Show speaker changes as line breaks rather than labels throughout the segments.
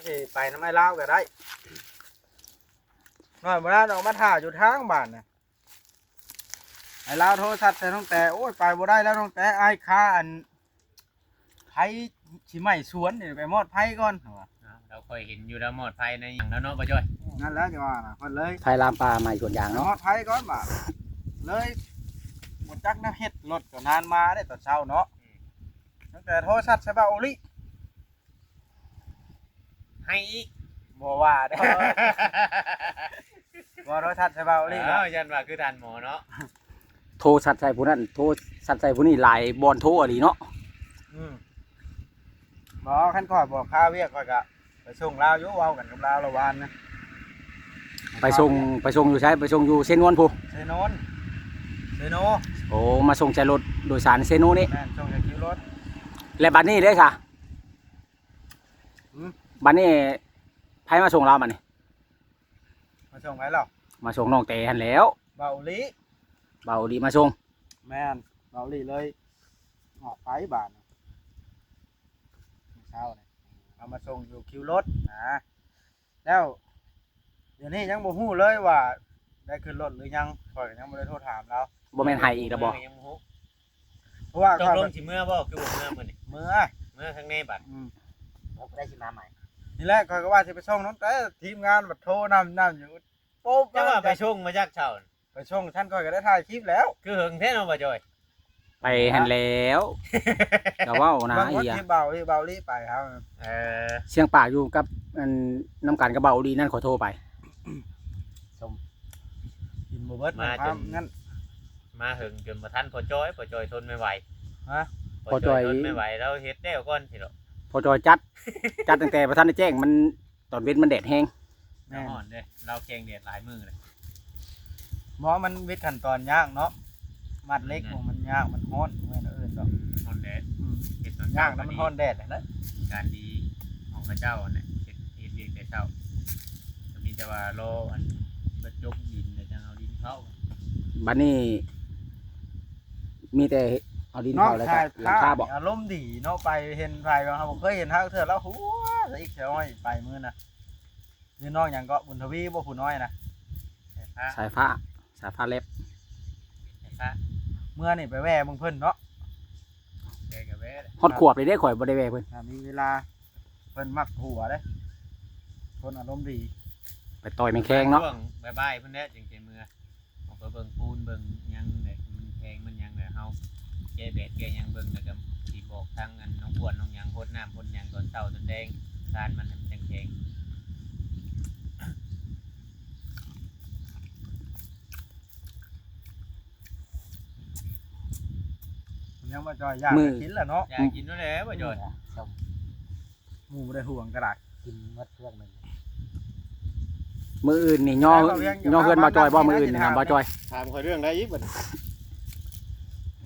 สิไปน้ำไม้ลาวก็ได้น้อยบ่ได้ออกมาถ่าอยู่ทางบ้านน่ะไอ้ลาวโทรศัพท์แต่น้องแต่โอ้ยไปบ่ได้แล้วน้องแต่อายค้าอันไผสิไม้สวนนี่ไปมอดไผก่อนว่า
เราเคยเห็นอยู่แล้วหมดไฟในอย่างแล้วเนาะบ่จ้อย
นั่นแหละจะว่าน่ะเพิ่นเลย
ไทยลามปลาใหม่สวนยาง
ม
เนาะ
อดไผก่อนบาดเลยบ่จักน้ำเฮ็ดรถก็นานมาได้ตอนเช้าเนาะตั้งแต่โทรศัพท์ใช่ป่ะโอลิ
ให้อีก
บ่ว่าเด้อ บ่โทรศัพท์ใช่ป่ะโอลิ
เนาะยันว่าคือทานหมอเนาะ
โทรสัตว์ใส่ผู้นั้นโทรสัตว์ใส่ผู้นี้หลายบอลโทรอะดีเนาะ
บ่คันก่อยบอกค่าเวียกก่อยก็ไปส่งลาวอยู่เว้ากันกับลาวละวานนะ
ไปส่งอยู่ใช้ไปส่งอยู่เซนวนผู้
เซโนนเซโน
โอ้มาส่งใจรถโดยสารเซโนนี่
แม่นส่งจากคิวรถ
และบัดนี้เด้อค่ะ
อืม
บัดนี้ไผมาส่งเราบัดนี้
มาส่งไปแล้ว
มาส่งน้องเตหันแหล้ว
เบาลิ
เบาดีมาส่ง
แม่นเบาลิเลยออกไปบ้านเช้านี่เอามาส่งอยู่คิวรถนะแล้วเดี๋ยวนี้ยังบ่ฮู้เลยว่าได้ขึ้นรถหรือยังข่อยก็ยังบ่ได้โทรถามเรา
บ่แม่นให้อีกแล้วบ่
ยังฮู้
เพราะว่า
ต
ข่
ก
อย
ลงสิเมื่อบ่คือบ่เมื่อมื้อนี้
เมื่อ
เมื่อข้างในบัด
บ่ได้สิมาใหม่
นี่แหละข่อยก็ว่าสิไปส่งน้องแต่ทีมงานบัดโทรนำอยู่โป๊บ
จะว่าไปชงมาจากเช้า
ไปส่งท่านข่อยก็ได้ถ่ายคลิปแล้ว
คือเหิงแท้เนาะบ่จ้อย
ไปหันแล้วก็เว้านะ
บางวัน
อีอะ
ที่เบาลิไปครับ
เออ
เสียงปากอยู่กับอันน้ำกันกับเบาดีนั่นขอโทรไป
กินบ่เบิดนะครับงั้น
มาเหิงจนบ่ทันพอจ้อยทนไม่ไหว
ฮะ
พอจ้อย
ทนไม่ไหวแล้วเฮ็ดแล้วก่อนสิเนาะ
พอจอยจัด ตั้งแต่ประธานได้แจ้งมันตอนเว้นมันแดดแห้ง
แม่น
อ่อนเด้เราแข่งเดดหลายมื้อเลย
หมอมันวิทย์ขั้นตอนยากเนาะมัดเล็กของมันยากมันฮ้อนเหมือนอื่นดอก
อ่อนแดดเฮ็ดตอน
ยา
เช้าก
แล้วมันฮ้อนแดดนะ
การดีของพระเจ้าเนี่ยเฮ็ดเรียกแต่เช้าก็มีแต่ว่ารออันเปิดยกดินแล้วจังเอาดินเข้า
บัดนี้ มีแต่เอาดิน
เนาะ
เข้าแล้วก็
ถ่าย
หลังคาบอก
อารมณ์ดีเนาะไปเห็นไผบางครับผมเคยเห็นทางเถื่อแล้วหัวอีกแถวอ้อยไปมื้อน่ะนี่น้องหยังก็บุญทวีบ่ผู้น้อยนะ
แต่พระ
สายฟ้าเล็บ
แต่พระ
เมื่อนี่ไปแว่มึงเพิ่นเนาะ
แกกับแว่เลย
ฮอดขวบเลยได้ข่อยบ่ได้แวะเพิ่น
ถ้ามีเวลาเพิ่นมักหัวเด้คนอารมณ์ดี
ไปต่อยแมงแข้งเนาะ
ช่วงบ่ายๆเพิ่นแน่จังสิมื้อออกไปเบิ่งปูนเบิ่งหยังเนี่ยมันแพงมันหยังเนี่ยเฮาแก้แดดแก้หยังเบิ่งแล้วก็สิบอกทางอันน้องอ้วนน้องหยังโพดน้ำโพดหยังตอนเช้าตอนแดงทานมันให้มันแข็ง
ผมยังมาจอยยากกินแหละเนาะ
ๆอยากกินนั่นแหละบ่จอย
หมูบ่ได้ห่วงกระดาษ
กินมัดเครื่องนึงมืออื่นนี่ย่อเพื่อนบ่จอยบ่มืออื่นนี่นะบ่จอย
ถามคอยเรื่องได้อีกบัด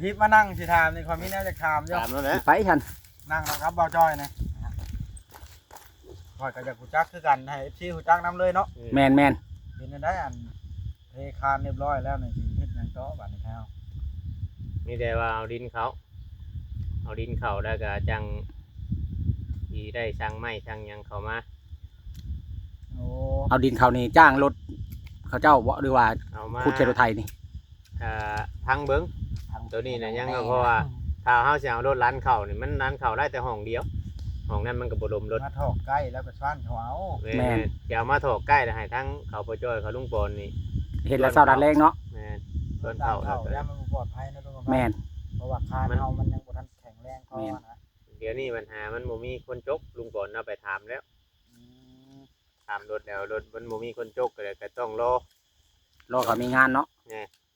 ฮิปมานั่งสิถามในความมีแนวจะถามอยู่
ถามแล้วแหละ
ไปฉัน
นั่งนะครับเบาจอยนะคอยก็จะกูจักคือกันให้ FC กูจักนํเลยเนาะ
แมน
เป็นได้อันเทคานเรียบร้อยแล้วนี่สิเฮ็ดหยังต่อบัดนี้ครับ
มีแต่ว่าเอาดินเขาแล้วก็จังสิได้สั่งไม้สั่งหยังเข้ามา
โอ้
เอาดินเขานี่จ้างรถเขาเจ้าบ่หรือว่า
เอามา
ขุดเทรถไทยนี่
พังเบิ้งตัวนี้นะยังก็เพราะว่าถ้าเฮาสิเอารถลันเข่านี่มันลันเข่าได้แต่ห้องเดียวห้องนั้นมันก็บ่ลมรถ
มาถอกใกล้แล้วก็ซ่านเขาเอา
แม่นอย่าเอามาถอกใกล้แล้วให้ทั้งเขาบ่จ้อยเขาลุงปอนนี่
เห็นแล้วเศร้าดันแรงเนาะ
แม่น
เดินเข้าแล้วมันบ่ปลอดภัยนะทุกคน
แมน
เพราะว่าคานเฮามันยังบ่ทันแข็งแรงพอนะ
เดี๋ยวนี้ปัญหามันบ่มีคนจกลุงปอนเอาไปถามแล้ว
อืม
ถามรถแล้วรถมันบ่มีคนจกก็เลยก็ต้องรอ
รอเขามีงานเนาะ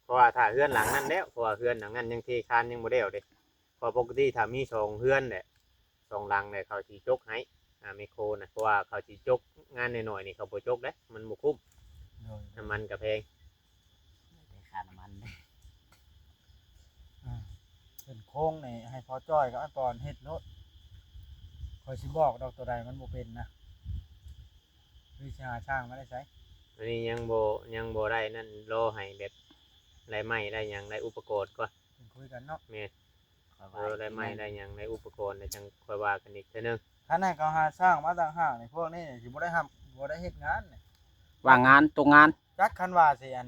เพราะว่าถ้าเฮือนหลังนั้นแล้วเพราะว่าเฮือนหลังนั้นยังเทคานยังบ่ได้เอาเด้เพราะปกติถ้ามีสองเฮือนแหละสองหลังเนี่ยเขาสิจกให้ไมโครนะเพราะว่าเขาสิจกงานน้อยๆนี่เขาบ่จกเด้มันบ่คุ้ม
โดย
น้ำมันก็แพง
ค่าน้ำมัน
เป็นโค้งนี่ให้พอจ้อยกับอันปอนเฮ็ดโนดคอยสิบอกดอกตัวใดมันบ่เป็นนะคือสิหาช่างมาได้ใช้
อันนี้ยังบ่ได้นั่นรอให้แบบได้ไม้ได้หยังได้อุปกรณ์ก่อน
เป็นคุยกันเนาะ
รอได้ไม้ได้หยังได้อุปกรณ์แล้วจังค่อยว่ากันอีกเทื่อนึง
ถ คันให้เขาหาสร้างมาต่างหากนี่พวกนี้สิบ่ได้บ่ได้เฮ็ดงานนี่
ว่างงานตรงงาน
จักคันว่าสิอัน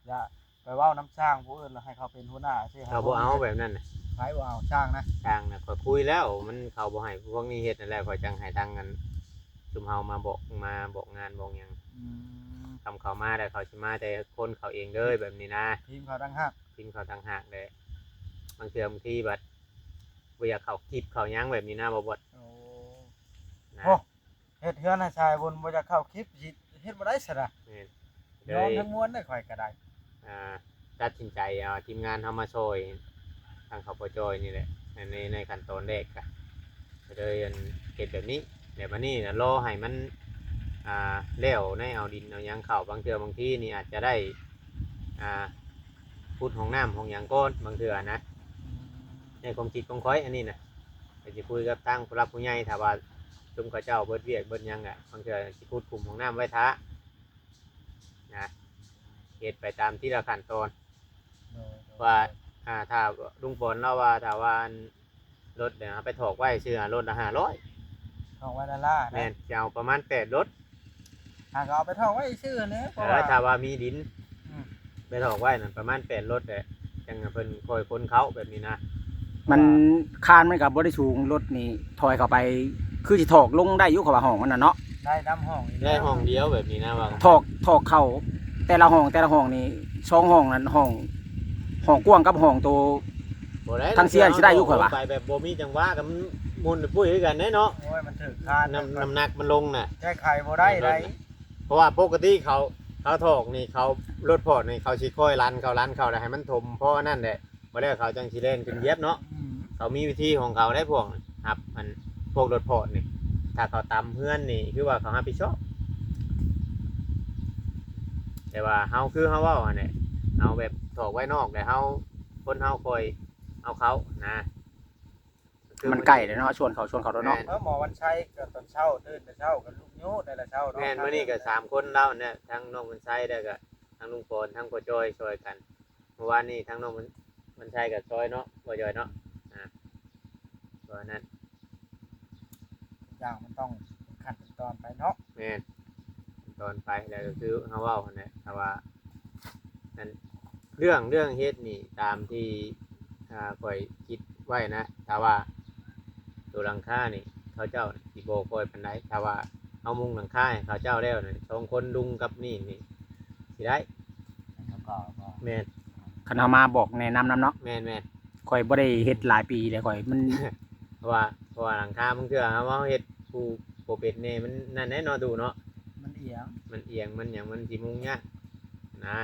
อย่าไปเว้าน้ำสร้างผู้อื่นแล้วให้เขาเป็นหัวหน้าสิ
เขาบ่เอาแบบนั้นน่ะ
ไผบ่เอาสร้างนะ
ทางน่ะข่อยคุยแล้วมันเขาบ่ให้พวกนี้เฮ็ดนั่นแหละข่อยจังให้ทางกันซุมเฮามาบอกงานบอกหยัง
อืม
ทำเขามาแต่เขาสิมาแต่คนเขาเองเด้อแบบนี้นะ
ทีมเขาต่างหาก
ทิ้งเขาต่างหากเลยบางเทื่อบางทีบัดบ่อยากเข้าคลิปเขาหยังแบบนี้นะบ่บด
โอ้
นะ
โอ้เฮ็ดเฮือนให้ชายบนบ่จะเข้าคลิปสิเฮ็ดบ่ได้ซะนะ
แม่น
ยอมทั้งมวลได้ข่อยก็ได้
อ่าตัดสินใจเอาทีมงานเฮามาช่วยทางเขาบ่จอยนี่แหละในขั้นตอนแรกก็เลยอันเฮ็ดแบบนี้เดี๋ยววันนี้น่ะรอให้มันแล้วในเอาดินเอาหยังเข้าบางเทื่อบางทีนี่อาจจะได้อ่าพูดห้องน้ำห้องหยังก่อนบางเทื่อนะในความคิดของข้อยอันนี้น่ะก็สิคุยกับทางผู้หลักผู้ใหญ่ถ้าว่าชุมเขาเจ้าเบิดเวียกเบิดหยังอ่ะบางเทื่อสิพูดกลุ่มห้องน้ำไว้ท้านะเฮ็ดไปตามที่ละขั้นตอน ว่าถ้าลุงปนเล่าว่าถ้าว่ารถเนี่ยไปถอกไว้ชื่อรถละ500
ท่องไว้ดาล่า
แม่น
นะ
จะเอาประมาณ8รถ
หากเอาไปท่องไว้ชื่อเนี่ยเพราะว่า
ถ้าว่ามีดิน
อืม
ไปถอกไว้นั่นประมาณ8รถแต่จังเพิ่นคอยคนเขาแบบนี้นะ
มันคานมันก็บ่ได้สูงรถนี่ถอยเข้าไปคือสิถอกลงได้อยู่เขาว่าห้องมันน่ะเนาะ
ได้น้ำห้องอีก
ได้ห้องเดียวแบบนี้นะว่า
ถอกเข้าแต่ละห้องนี่สองห้องนั้นห้องกว้างกับห้องโต
บ่ได้
ทางเสียสิได้อยู่ข่อยว่า
ไปแบบบ่มีจังหวะกับมันมุนปุ้ยคือกันเนาะ
โอ้ยมันถึกคาน
น้ำหนักมันลงน่ะ
แก้ไขบ่ได้ไร
เพราะว่าปกติเขาถอกนี่เขารถพอดนี่เขาสิค่อยลันเขาได้ให้มันถมเพราะนั่นแหละบ่ได้เขาจังสิเล่นขึ้นเหยียบเนาะ เขามีวิธีของเขาได้พวกครับมันพวกรถพอดนี่ถ้าเขาตำเพื่อนนี่คือว่าเขารับผิดชอบแต่ว่าเฮาคือเฮาเว้าอันนี้เอาแบบถอกไว้นอกแต่เฮาคนเฮาคอยเอาเขานะคือ
มันใกล้เลยเนาะชวนเขาแล้วเนาะ
หมอวันชัยก็ตอนเช้าตื่นแต่เช้ากับลูกโยแต่ละเช้าเนาะ
แม่นมื้อนี้ก็3คนแล้วเนี่ยทั้งน้องมันชัยแล้วก็ทั้งลุงปอนทั้งพ่อจอยช่วยกันเมื่อวานนี้ทั้งน้องมันชัยกับจอยเนาะพ่อจอยเนาะตัวนั้น
อย่างมันต้องขั้นเป็นตอนไปเนาะ
แม่นตอนไปแล้วก็คือเฮาเว้าหั่นแหละแต่ว่านั่นเรื่องเฮ็ดนี่ตามที่ข่อยคิดไว้นะถ้าว่าตัวหลังคานี่เขาเจ้าสิบ่ค่อยปานใดถ้าว่าเอามุงหลังคาให้เขาเจ้าแล้วนี่2คนลุงกับนี่สิได้
แล้วก็
แม่น
คันเอามาบอกแนะนำเนาะ
แม่น
ข่อยบ่ได้เฮ็ดหลายปีแล้วข่อยมัน
เพราะว่าหลังคามันคือเฮาเฮ็ดผู้บ่เป็นแน่มันนั่นแน่เนาะดูเนาะ
มันเอียง
มันเอียงมันหยังมันสิมุงยากนะ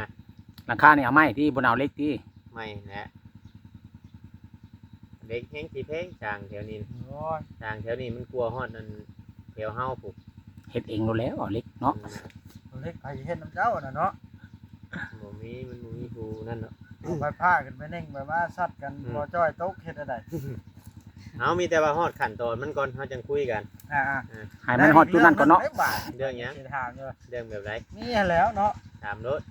หลังคานี่เอาไม้ที่บ่เอาเหล็กที่
ไม่แหละเด็กแห้งสิเพงจางแถวนี้
โอ้ย
จางแถวนี้มันกลัวฮอดนั่นแถวเฮาผูก
เฮ็ดเองโลดแล้วเอาเหล็กเนาะ
เล็กไปเฮ็ดน้ำเจ้าน่ะเนาะ
มันบ่มีผู้นั่นเนาะ
เอาไปผ้ากันไปเน่งไปมาซัดกันบ่จ้อยตกเฮ็ดได้
เอามีแต่ว่าฮอดขั้นตอนมันก่อนเฮาจังคุยกัน
ให้มันฮอดจุดนั้นก่อนเนาะ
เรื่องหยัง
สิถามอยู่
เรื่องแบบไร
นี่แล้วเนาะ
ถามรถ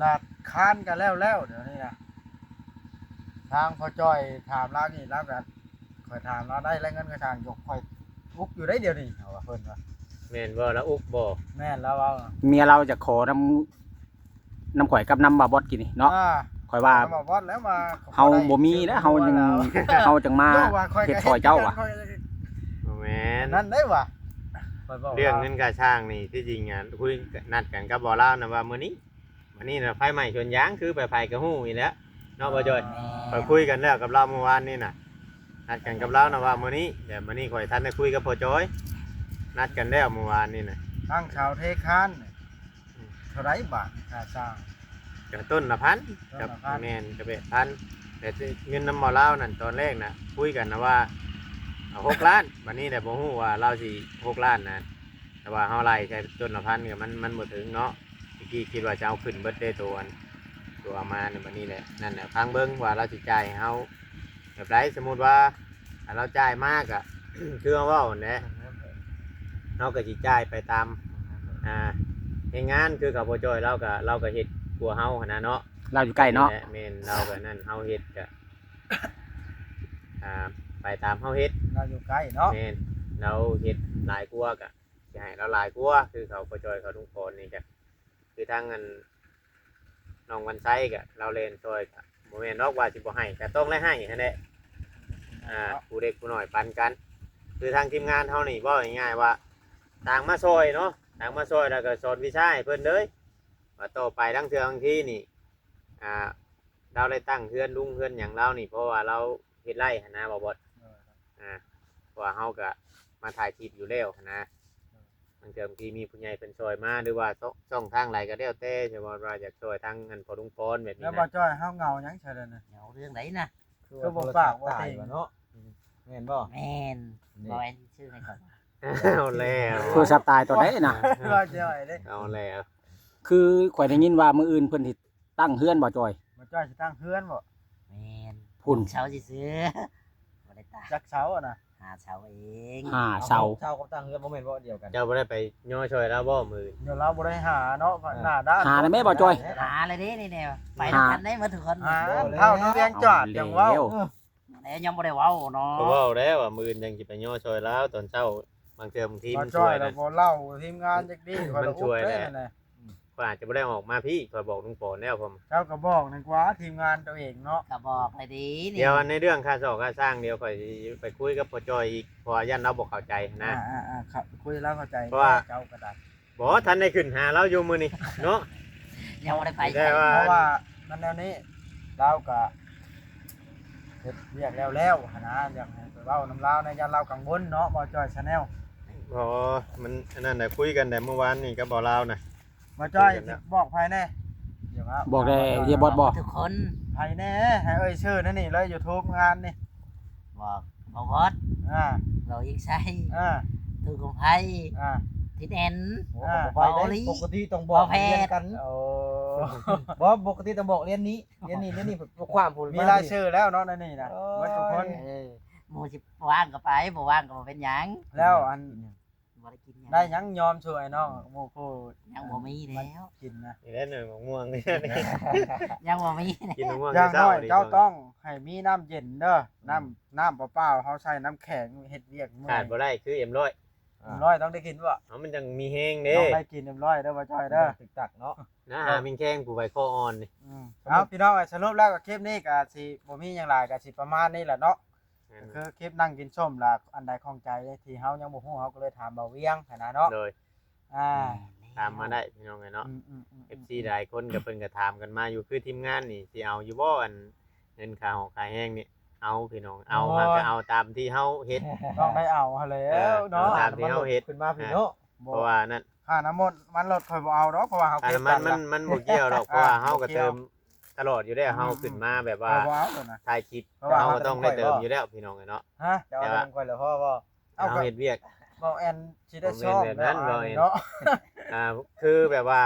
ลาดคานกันแล้วเดี๋ยวนี้นะทางพอจ้อยถามเรานี่แล้วกันคอยถามเราได้แล้วเงินก็ทางยกคอยทุกอยู่ได้เดียวนี่เอาว่าเพิ่นว่า
แม่นบ่แล้วอุกบ่
แม่นแล้วเอา
เมียเราจะขอน้ำข่อยกับน้ำบาบอสกินนี่เนาะข่อยว่า
มาวัดแล้วมา
เฮาบ่มีแล้วเฮาจังมาเฮ็ดซอยเจ้าว่ะ
บ่แม่น
นั่นได้ว่ะ
เรื่องเงินกาช่างนี่ที่จริงอ่ะคุยนัดกันกับบ่ลาวนะว่ามื้อนี้น่ะไฟไหม้ชนยางคือไปกระหู้อีแล้วเนาะบ่จอยไปคุยกันแล้วกับเราเมื่อวานนี่น่ะนัดกันกับเรานะว่ามื้อนี้เดี๋ยวมื้อนี้ข่อยทันได้คุยกับพ่อจอยนัดกันแล้วเมื่อวานนี่น่ะ
ทางชาวเทคานเท่าไรบาทค่าสร้าง
ก็ต้นละพัน
ต้
กับ
นละพัน
แม่นกับ1,000แต่เงินนำบ่ลาวนั่นตอนแรกน่ะคุยกันนะว่าเอา6 ล้านวันนี้แต่บ่ฮู้ว่าเราสิ6 ล้านนะแต่ว่าเฮาไล่ใช้ต้นละพันก็มันบ่ถึงเนาะเมื่อกี้คิดว่าจะเอาขึ้นเบิดได้ตัวมาในวันนี้แหละนั่นแหละฟังเบิ้งว่าเราสิจ่ายให้เฮาแบบไรสมมุติว่าเราจ่ายมากอ่ะ คือว่าเนี่ยเราก็สิจ่ายไปตามเฮ็ดงานคือกับบ่จอยเราก็เฮ็ดกลัวเฮาหั่นน่ะเนาะ
เราอยู่ใกล้เนาะ
แม่นเราก็นั่นเฮาเฮ็ดก็ไปตามเฮาเฮ็ด
เราอยู่ใกล้เนาะ
แม่น เราเฮ็ดหลายกว่าก็สิให้เราหลายกว่าคือเขาบ่จอยเขาทุกคนนี่ก็คือทางอันน้องวันไซก็เราเล่นซอยก็บ่แม่นดอกว่าสิบ่ให้ก็ต้องได้ให้นั่นแหละผู้เด็กผู้น้อยปันกันคือทางทีมงานเฮานี่เว้าง่ายๆว่าต่างมาซอยเนาะต่างมาซอยแล้วก็สอนวิชาให้เพิ่นเลยว่าต่อไปทั้งเทื่อทั้งที่นี่เราได้ตั้งเฮือนลุงเฮือนหยังเรานี่เพราะว่าเราเฮ็ดไร่หั่นนะบ่บ่เพราะว่าเฮาก็มาถ่ายคลิปอยู่แล้วหั่นนะบางเทื่อบางทีมีผู้ใหญ่เพิ่นซอยมาหรือว่าช่องทางไหนก็แล้วแต่ใช่บ่ว่าอยากซอยทางอันพอลุงพรแบบนี้
แล้วบ่
นะ
จ้อยเฮาเหงาหยังเฉยเลยนะ
เดี๋ยวเรื่องไหนนะ
คือบ่ฝากบ่ติง
เนาะแม่นบ่
แม่นบอยชื่อให้ก่อน
เอาแล้ว
โทรศัพท์ตายตัวได้นะ
ว่าจ้อยเด้
เอาแล้ว
คือข่อยได้ยินว่ามื้ออื่นเพิ่นสิตั้งเฮือนบ่จอย
บ่จ้อยสิตั้งเฮือนบ่
แม่น
พุ่น
เช้าสิซื้อบ่ได้ตา
จักเสาอะนะ
หาเช้าเอง
ห้าเสา
เช้ากับตั้งเฮือนบ่แม่นบ่เดียวกัน
เจ้าบ่ได้ไปย่อช่วยแล้วบ่มือ
เดี๋ยวเราบ่ได้หาเนาะหน้าด้าน
หาได้ไหมบ่จ้อย
หาเลยเด้นี่แนวไปทำกันได้หมดทุกคน
หาเท่านี้เวียงจอดจังเว้า
แล้วยังบ่ได้เว้าเนาะ
ก็เว้าแล้วว่ามือยังสิไปย่อช่วยแล้วตอนเช้าบางเทื่อบางที
บ่
มัน
จ้
ช่
อ
วย ย
แล้ว
นะ
บ่เล่าทีมงานจักดี
มันช่วยแหละ
นะ
ก็อาจจะบ่ได้ออกมาพี่ก็บอกลุงปอนแล้วผม
เจ้าก็บอกนึกว่าทีมงานตัวเองเนาะ
ก็บอกเลยดีนี่
เดี๋ยวในเรื่องค่าสอกค่าสร้างเดี๋ยวค่อยไปคุยกับพ่อจอยอีกเพราะว่ายันเราบ่เข้าใจนะ
ครับคุยแล้วเข้าใจ
เพราะว่า
เจ้าก็ได้
บ่ทันได้ขึ้นหาเราอยู่มื้อนี้เนาะ
ยังบ่ได้ไป
ได้ว่า
เพราะว่ามันแนวนี้เราก็เฮ็ดเรียกแล้วหั่นนะอยากให้ไปเว้านํลาวในยันเรากังวลเนาะบ่จ้อย Channel
อ๋อมันอันนั้นน่ะคุยกันแต่เมื่อวานนี่ก็บ่ลาวน่ะ
บ่จ้อยสิบอกภายแน่เดี๋ยวว่า
บอกได้เฮียบอสบ่
ทุกคน
ภายแน่ให้เอ่ยชื่อนั่นนี่เลย YouTube งานนี่
บอกบอกวอด
อ่า
เรายิงใช้
อ่า
ตูกงไพ
อ่า
ทิดแอน
โอ้ไปได้ปกติต้องบอกเรียนกัน
โอ้
บ่ปกติต้องบอกเรียนนี้เรียนนี้ความผล
มีรายชื่อแล้วเนาะในนี่นะหมดทุกคน
หมู่สิว่างก็ไปบ่ว่างก็บ่เป็นหยัง
แล้วอัน
บ่ได้กินหยัง
ได้หยังยอมช่วยน้องหมู่คู่
ยังบ่มีแล้ว
กินนะ
นี่แหละหนึ่งมะม่วงนี่
ยังบ่มีแล้ว
กินมะม่วง
อย่างน้อย
ดี
เจ้าต้องให้มีน้ำเย็นเด้อน้ำเปล่าๆเขาใช้น้ำแข็งเฮ็ดเวียกมื้อ
ขาดบ่ได้คือเอ็มร้อย
ร้อยต้องได้กินบ่
เอามันจังมีแฮง
ต้
เด้
องได้กินร้อยเด้อบ่จ้อยเด้อ
ตึกตักเนาะ
นะหามิงแข้งผู้ใบคออ่อนนี่
เอาพี่น้องสรุปแล้วก็คลิปนี้ก็สิบ่มีหยังหลายก็สิประมาณนี้แหละเนาะคือคลิปนั่งกินส้มล่ะอันใดของใจที่เฮายังบ่ฮู้เฮาก็เลยถามเบาเวียงหันนะเนาะ
โดย
อ่า
ตามมาได้พี่น้องไงเนาะ FC หลายคนก็เพิ่นก็ถามกันมาอยู่คือทีมงานนี่สิเอาอยู่บ่อันเงินค่าของค่าแห้งนี่เอาพี่น้องเอาหาก็เอาตามที่เฮาเฮ็ด
ต้องได้เอาหั่นแล้วเนาะ
ตามที่เฮาเฮ็ด
ขึ้นมาพี่เนาะ
เพราะว่านั่น
ค่าน้ำมนต์มันลดค่อยบ่เอาดอกเพราะว่าเฮา
อัน
เก็บ
นั้น
กั
มันบ่เกี่ยวหรอกเพราะว่าเฮาก็
บ่เกี่ยว
เติมตลอดอยู่แล้วเฮาขึ้นมาแบบว่า
บ่เอาตัวนะ
ถ่ายคลิป
เพราะว่า
เฮาก็ต้องได้เติมอยู่แล้วพี่น้องไงเนาะ
ฮะ
จะเอาลงก่อนแล้วพ่อบ่
เอา
เฮา
ก็
เฮ็ดเวียก
เบาแอนสิได้ชอบ
บ่แม่นแบบนั้นบ่แอน
เนาะ
คือแบบว่า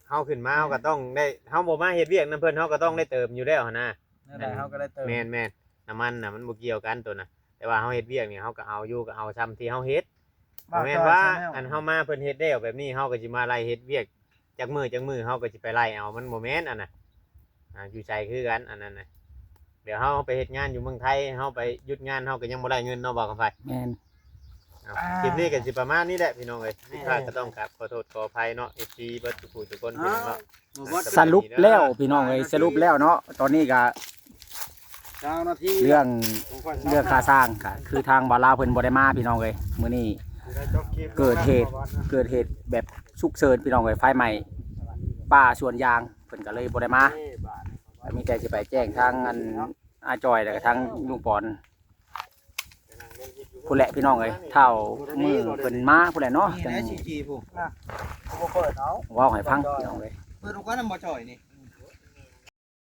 เฮาขึ้นมาเฮาก็ต้องได้เฮาบ่มาเฮ็ดเวียกนํเพิ่นเฮาก็ต้องได้เติมอยู่แล้วหั่นนะ
นั่นแหละเฮาก็ได้เติม
แม่นน้ำมันน่ะมันบ่เกี่ยวกันตัวน่ะแต่ว่าเฮาเฮ็ดเวียกนี่เฮาก็เอาอยู่ก็เอาซ้ำที่เฮาเฮ็ดบ่แม่นว่าอันเฮามาเพิ่นเฮ็ดแล้วแบบนี้เฮาก็สิมาไล่เฮ็ดเวียกจักมือเฮาก็สิไปไล่เอามันบ่แม่นอันน่ะอยู่ใจคือกันอันนั้นน่ะเดี๋ยวเฮาไปเฮ็ดงานอยู่เมืองไทยเฮาไปหยุดงานเฮาก็ยังบ่ได้เงินเนาะบ่กันไผ
แม่น
คลิปนี้ก็สิประมาณนี้แหละพี่น้องเอ้ยผิดพลาดก็ต้องกราบขอโทษขออภัยเนาะ FC เบิดทุกผู้ทุกคนพี่น้องเนาะ
สรุปแล้วพี่น้องเอ้ยสรุปแล้วเนาะตอนนี้ก็
เจ้าหน้าที่
เรื่องค่าสร้างก็คือทางบ่าวลาวเพิ่นบ่ได้มาพี่น้องเอ้ยมื้อนี้เกิดเหตุแบบฉุกเฉินพี่น้องเอ้ยไฟไหม้ป่าสวนยางเพิ่นก็เลยบ่ได้มามีแต่สิไปแจ้งทางอันอาจอยแล้วก็ทางลุงปอนผู้แหละพี่น้องเอ้ยเท่ามือเพิ่นมาผู้แหละเนาะจัง
นี่นะ CG ผู้
บ่เปิดเอา
เว้าให้ฟังพี่น้องเอ้ย
เปิดโอกาสนำบ่จ่อยนี่